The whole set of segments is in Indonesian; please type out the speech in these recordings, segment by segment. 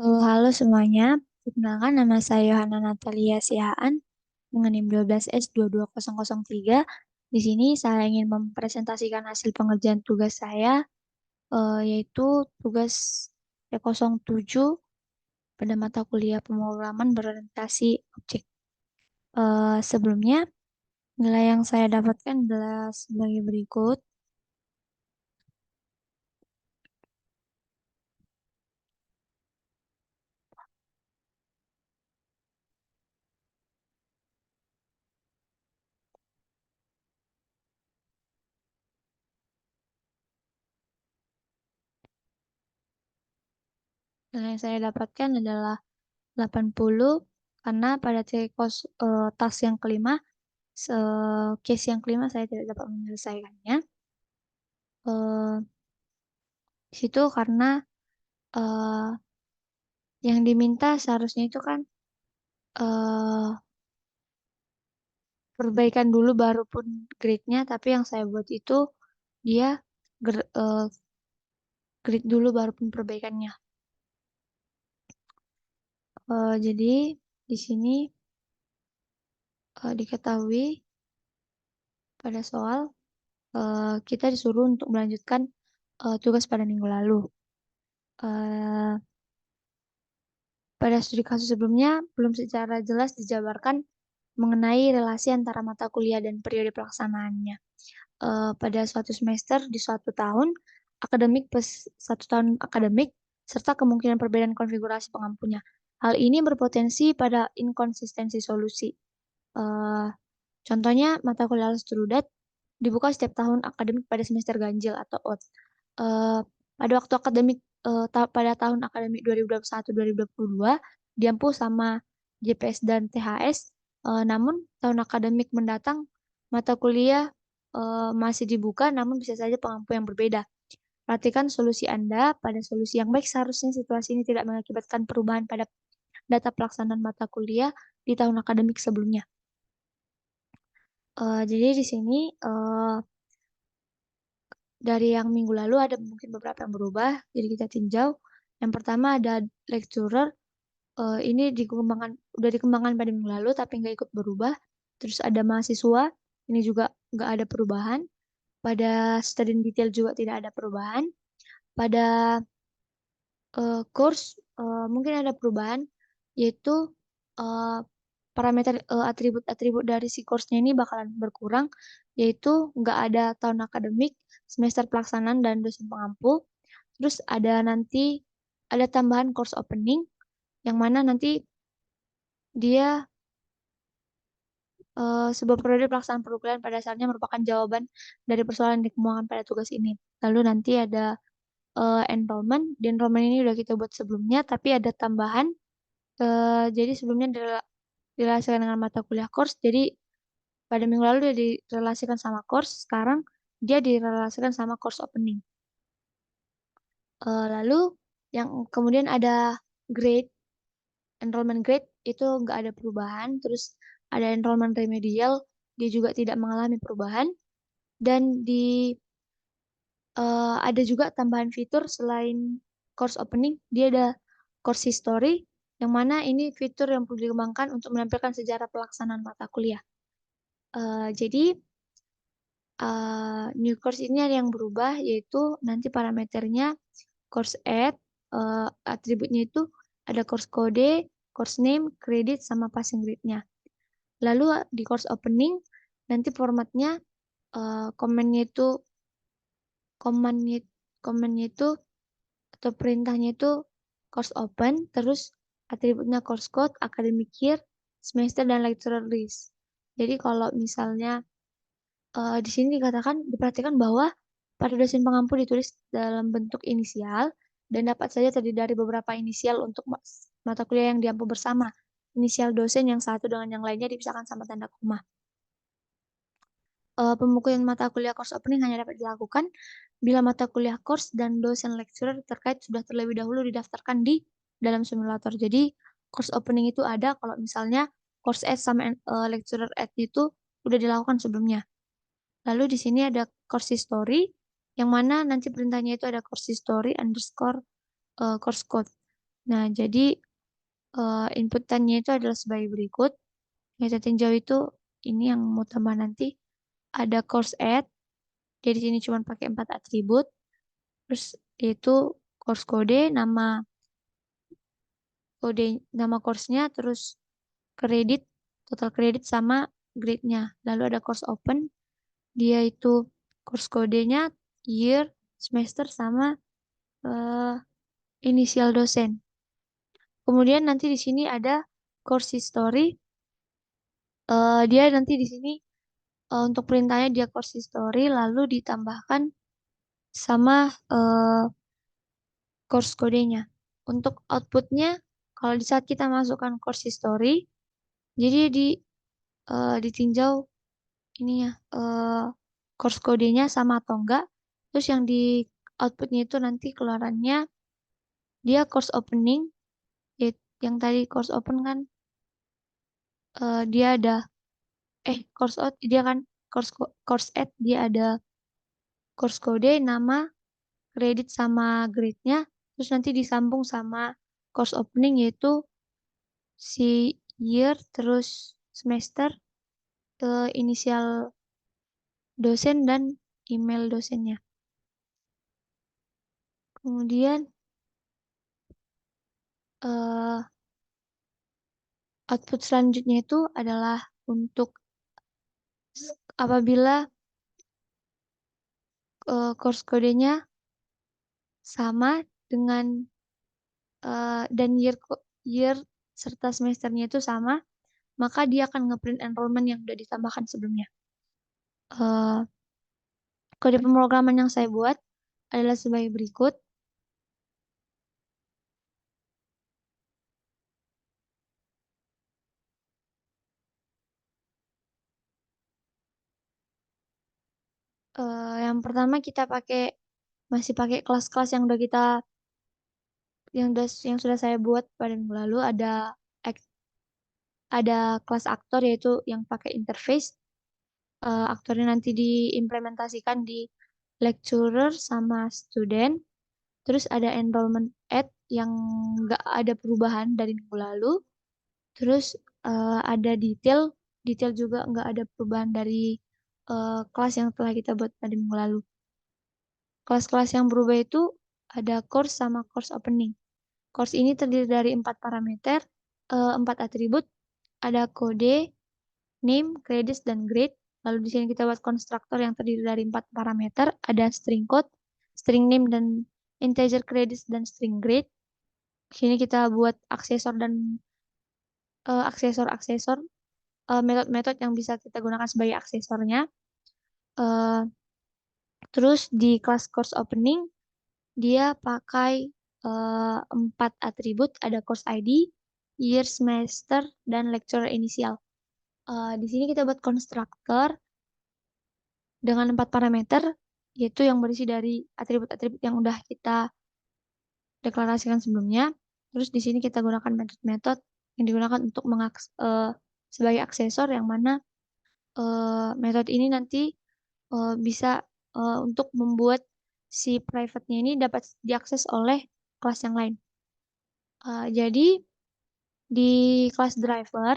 Halo semuanya, perkenalkan nama saya Yohana Natalia Sihaan dengan NIM 12S22003. Di sini saya ingin mempresentasikan hasil pengerjaan tugas saya, yaitu tugas P07 pada mata kuliah pemrograman berorientasi objek. Sebelumnya, nilai yang saya dapatkan adalah sebagai berikut. Nilai yang saya dapatkan adalah 80 karena pada tas yang kelima, case yang kelima saya tidak dapat menyelesaikannya. Eh, di situ karena eh, yang diminta seharusnya itu kan eh, perbaikan dulu baru pun grade-nya, tapi yang saya buat itu dia grade dulu baru pun perbaikannya. Jadi di sini diketahui pada soal kita disuruh untuk melanjutkan tugas pada minggu lalu. Eh, Pada studi kasus sebelumnya, belum secara jelas dijabarkan mengenai relasi antara mata kuliah dan periode pelaksanaannya. Pada suatu semester di suatu tahun akademik plus satu tahun akademik, serta kemungkinan perbedaan konfigurasi pengampunya. Hal ini berpotensi pada inkonsistensi solusi. Eh, Contohnya, mata kuliah Alustrudat dibuka setiap tahun akademik pada semester ganjil atau odd. Eh, Pada waktu akademik pada tahun akademik 2021-2022 diampu sama JPS dan THS. Namun tahun akademik mendatang mata kuliah masih dibuka, namun bisa saja pengampu yang berbeda. Perhatikan solusi Anda. Pada solusi yang baik seharusnya situasi ini tidak mengakibatkan perubahan pada data pelaksanaan mata kuliah di tahun akademik sebelumnya. Jadi di sini dari yang minggu lalu ada mungkin beberapa yang berubah, jadi kita tinjau. Yang pertama ada lecturer, ini udah dikembangkan pada minggu lalu tapi nggak ikut berubah. Terus ada mahasiswa, ini juga nggak ada perubahan. Pada student detail juga tidak ada perubahan. Pada course mungkin ada perubahan, yaitu eh, parameter atribut-atribut dari si course-nya ini bakalan berkurang, yaitu nggak ada tahun akademik, semester pelaksanaan, dan dosen pengampu. Terus ada tambahan course opening, yang mana nanti dia sebuah periode pelaksanaan perkuliahan pada dasarnya merupakan jawaban dari persoalan yang dikemukakan pada tugas ini. Lalu nanti ada enrollment. Di enrollment ini udah kita buat sebelumnya, tapi ada tambahan. Jadi sebelumnya direlasikan dengan mata kuliah course. Jadi pada minggu lalu dia direlasikan sama course, sekarang dia direlasikan sama course opening. Lalu yang kemudian ada grade, enrollment grade itu nggak ada perubahan. Terus ada enrollment remedial, dia juga tidak mengalami perubahan. Dan ada juga tambahan fitur selain course opening, dia ada course history, yang mana ini fitur yang perlu dikembangkan untuk menampilkan sejarah pelaksanaan mata kuliah. Jadi new course ini ada yang berubah, yaitu nanti parameternya course add, atributnya itu ada course kode, course name, credit, sama passing grade-nya. Lalu di course opening nanti formatnya komennya itu komennya komennya itu atau perintahnya itu course open, terus atributnya course code, academic year, semester, dan lecturer list. Jadi kalau misalnya di sini diperhatikan bahwa pada dosen pengampu ditulis dalam bentuk inisial dan dapat saja terdiri dari beberapa inisial untuk mata kuliah yang diampu bersama. Inisial dosen yang satu dengan yang lainnya dipisahkan sama tanda koma. Pembukuan mata kuliah course opening hanya dapat dilakukan bila mata kuliah course dan dosen lecturer terkait sudah terlebih dahulu didaftarkan di dalam simulator. Jadi course opening itu ada kalau misalnya course add sama lecturer add itu udah dilakukan sebelumnya. Lalu di sini ada course history, yang mana nanti perintahnya itu ada course history underscore course code. Nah, jadi inputannya itu adalah sebagai berikut. Yang saya tinjau itu ini yang mau tambah nanti ada course add. Jadi sini cuma pakai 4 atribut. Terus itu course kode, nama course-nya, terus kredit, total kredit sama grade-nya. Lalu ada course open, dia itu course kodenya, year, semester sama eh, inisial dosen. Kemudian nanti di sini ada course history. Dia nanti di sini untuk perintahnya dia course history lalu ditambahkan sama course kodenya. Untuk outputnya, kalau di saat kita masukkan course history, jadi ditinjau ininya course kodenya sama atau enggak. Terus yang di outputnya itu nanti keluarannya dia course opening, yang tadi course open kan dia ada course out dia kan course add dia ada course kode, nama, kredit sama grade-nya, terus nanti disambung sama course opening yaitu si year, terus semester, inisial dosen dan email dosennya. Kemudian eh, output selanjutnya itu adalah untuk apabila course kodenya sama dengan dan year serta semesternya itu sama, maka dia akan ngeprint enrollment yang udah ditambahkan sebelumnya. Eh, Kode pemrograman yang saya buat adalah sebagai berikut. Yang pertama kita masih pakai kelas-kelas yang udah kita yang sudah saya buat pada minggu lalu. Ada kelas aktor yaitu yang pakai interface. Aktornya nanti diimplementasikan di lecturer sama student. Terus ada enrollment add yang nggak ada perubahan dari minggu lalu. Terus ada detail juga nggak ada perubahan dari kelas yang telah kita buat pada minggu lalu. Kelas-kelas yang berubah itu ada course sama course opening. Course ini terdiri dari 4 parameter, 4 atribut, ada kode, name, credits, dan grade. Lalu di sini kita buat konstruktor yang terdiri dari 4 parameter, ada string code, string name, dan integer credits, dan string grade. Di sini kita buat aksesor dan aksesor-aksesor, metode-metode yang bisa kita gunakan sebagai aksesornya. Eh, Terus di kelas course opening, dia pakai 4 atribut, ada course ID, year, semester, dan lecturer inisial. Di sini kita buat konstruktor dengan 4 parameter, yaitu yang berisi dari atribut-atribut yang udah kita deklarasikan sebelumnya. Terus di sini kita gunakan metode-metode yang digunakan untuk sebagai aksesor, yang mana metode ini nanti bisa untuk membuat si private-nya ini dapat diakses oleh kelas yang lain. Jadi di kelas driver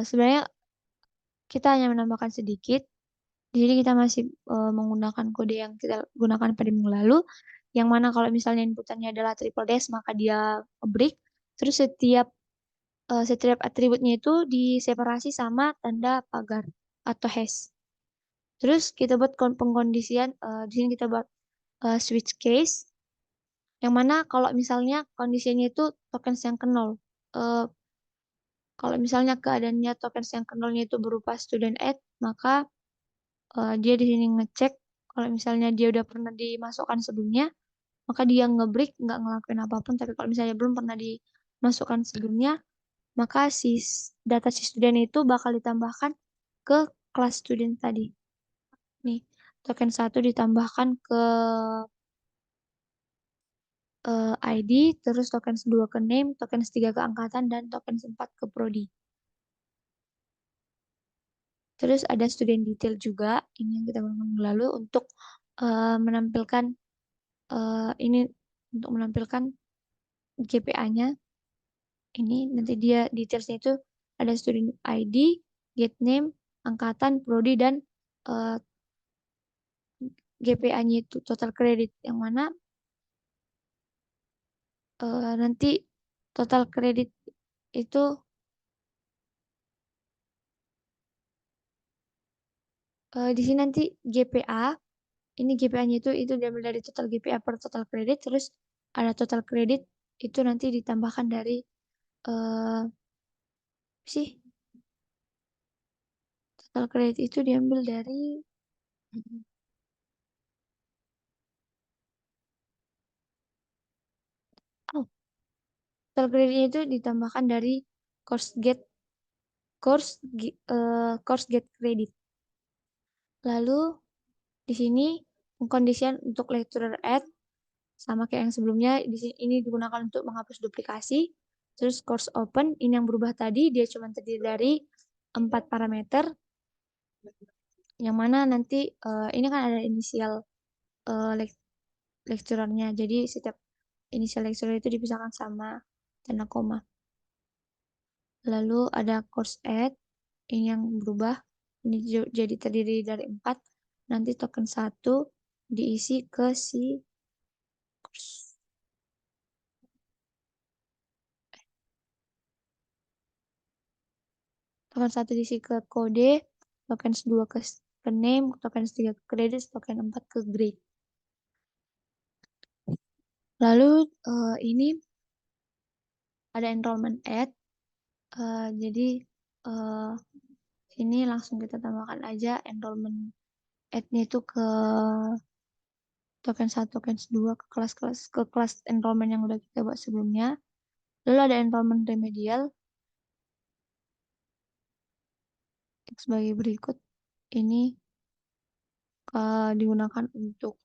sebenarnya kita hanya menambahkan sedikit. Di sini kita masih menggunakan kode yang kita gunakan pada minggu lalu, yang mana kalau misalnya inputannya adalah triple dash maka dia break. Terus setiap atributnya itu diseparasi sama tanda pagar atau hash. Terus kita buat pengkondisian, di sini kita buat switch case, yang mana kalau misalnya kondisinya itu tokens yang ke nol. Eh, Kalau misalnya keadaannya tokens yang ke nolnya itu berupa student add, maka dia di sini ngecek kalau misalnya dia udah pernah dimasukkan sebelumnya, maka dia ngebreak nggak ngelakuin apapun. Tapi kalau misalnya belum pernah dimasukkan sebelumnya, maka data si student itu bakal ditambahkan ke kelas student tadi. Nih, token 1 ditambahkan ke ID, terus token 2 ke name, token 3 ke angkatan, dan token 4 ke prodi. Terus ada student detail juga, ini yang kita gunakan lalu untuk menampilkan ini untuk menampilkan GPA-nya. Ini nanti dia detailsnya itu ada student ID, gate name, angkatan, prodi, dan GPA-nya itu total kredit. Yang mana nanti total kredit itu di sini nanti GPA, ini GPA-nya itu diambil dari total GPA per total kredit, terus ada total kredit itu nanti ditambahkan dari apa sih, total kredit itu diambil dari oh, total kreditnya itu ditambahkan dari course get course get credit. Lalu di sini pengkondisian untuk lecturer add sama kayak yang sebelumnya. Di sini ini digunakan untuk menghapus duplikasi. Terus course open ini yang berubah tadi, dia cuma terdiri dari 4 parameter, yang mana nanti ini kan ada inisial lecturernya. Jadi setiap inisial lecturer itu dipisahkan sama tanda koma. Lalu ada course add, ini yang berubah. Ini jadi terdiri dari 4. Nanti token 1 diisi ke si course. Token 1 diisi ke kode, token 2 ke name, token 3 ke credit, token 4 ke grade. Lalu ini ada enrollment add. Jadi ini langsung kita tambahkan aja enrollment add-nya itu ke token 1, token 2 ke kelas enrollment yang udah kita buat sebelumnya. Lalu ada enrollment remedial sebagai berikut. Ini digunakan untuk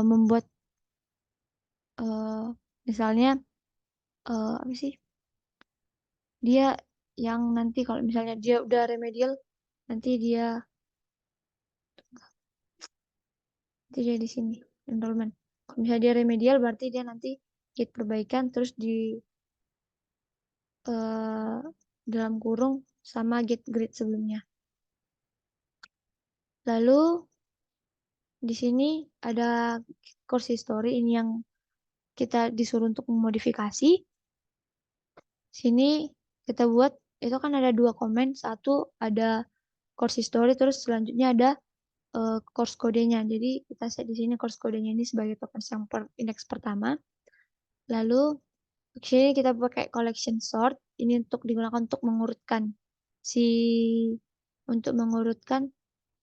membuat misalnya apa sih? Dia yang nanti kalau misalnya dia udah remedial, nanti dia di sini enrollment. Kalau misalnya dia remedial berarti dia nanti gate perbaikan terus di dalam kurung sama gate grade sebelumnya. Lalu di sini ada course history, ini yang kita disuruh untuk memodifikasi. Sini kita buat itu kan ada 2 komen, satu ada course history, terus selanjutnya ada course kodenya. Jadi kita set di sini course kodenya ini sebagai tokens yang indeks pertama. Lalu di sini kita pakai collection sort, ini untuk digunakan untuk mengurutkan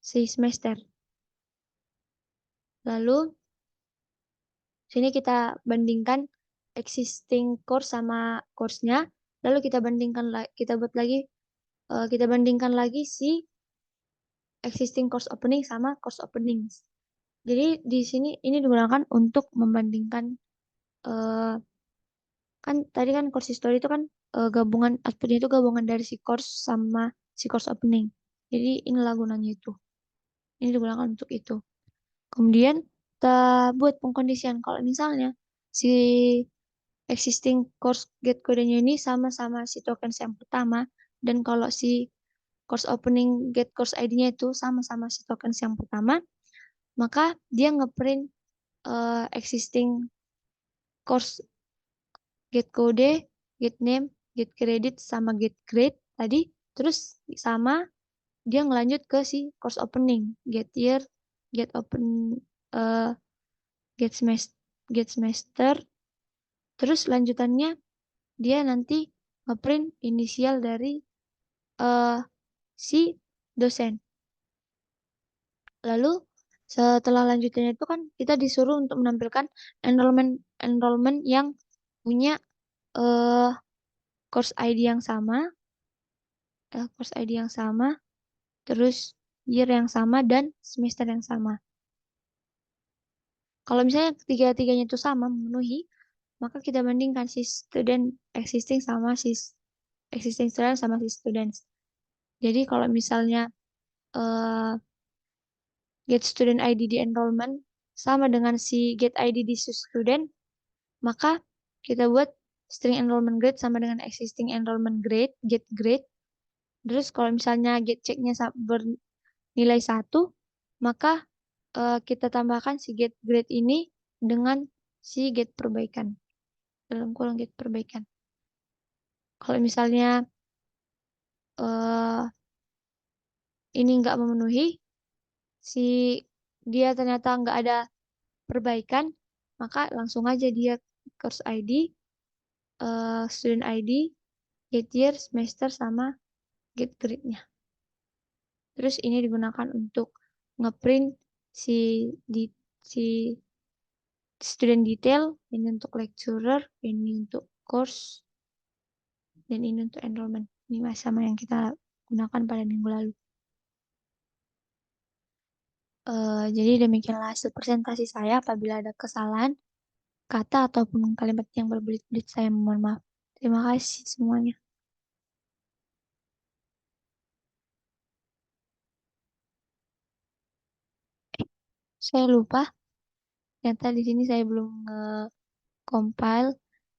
si semester. Lalu sini kita bandingkan existing course sama course-nya. Lalu kita bandingkan kita bandingkan lagi si existing course opening sama course opening. Jadi di sini ini digunakan untuk membandingkan kan tadi kan course history itu kan gabungan outputnya itu gabungan dari si course sama si course opening. Jadi inilah gunanya itu. Ini digunakan untuk itu. Kemudian kita buat pengkondisian kalau misalnya si existing course get kodenya ini sama-sama si tokens yang pertama, dan kalau si course opening get course ID-nya itu sama-sama si tokens yang pertama, maka dia ngeprint existing course get kode, get name, get credit sama get grade tadi, terus sama dia ngelanjut ke si course opening, get year, get open, uh, get semester, terus lanjutannya dia nanti ngeprint inisial dari si dosen. Lalu setelah lanjutannya itu kan kita disuruh untuk menampilkan enrollment yang punya uh, course ID yang sama, terus year yang sama dan semester yang sama. Kalau misalnya ketiga-tiganya itu sama memenuhi, maka kita bandingkan si student existing sama si existing student sama si students. Jadi kalau misalnya get student ID di enrollment sama dengan si get ID di student, maka kita buat string enrollment grade sama dengan existing enrollment grade, get grade. Terus kalau misalnya get checknya bernilai 1, maka kita tambahkan si get grade ini dengan si get perbaikan. Dalam kurung get perbaikan. Kalau misalnya eh, ini nggak memenuhi, si dia ternyata nggak ada perbaikan, maka langsung aja dia course ID, student ID, get year, semester, sama get grade-nya. Terus ini digunakan untuk ngeprint si di si student detail, ini untuk lecturer, ini untuk course, dan ini untuk enrollment. Ini sama yang kita gunakan pada minggu lalu. Jadi demikianlah hasil presentasi saya. Apabila ada kesalahan kata ataupun kalimat yang berbelit-belit, saya mohon maaf. Terima kasih semuanya. Saya lupa, ternyata di sini saya belum compile.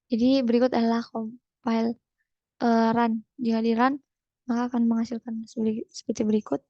Jadi berikut adalah compile run. Jika di run, maka akan menghasilkan seperti berikut.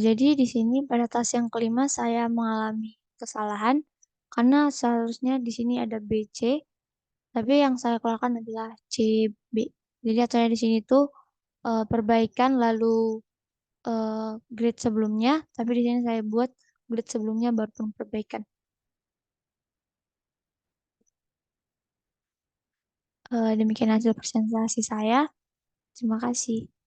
Jadi di sini pada tas yang kelima saya mengalami kesalahan karena seharusnya di sini ada BC, tapi yang saya keluarkan adalah CB. Jadi aturannya di sini tuh perbaikan lalu grade sebelumnya, tapi di sini saya buat grade sebelumnya baru perbaikan. Demikian hasil presentasi saya. Terima kasih.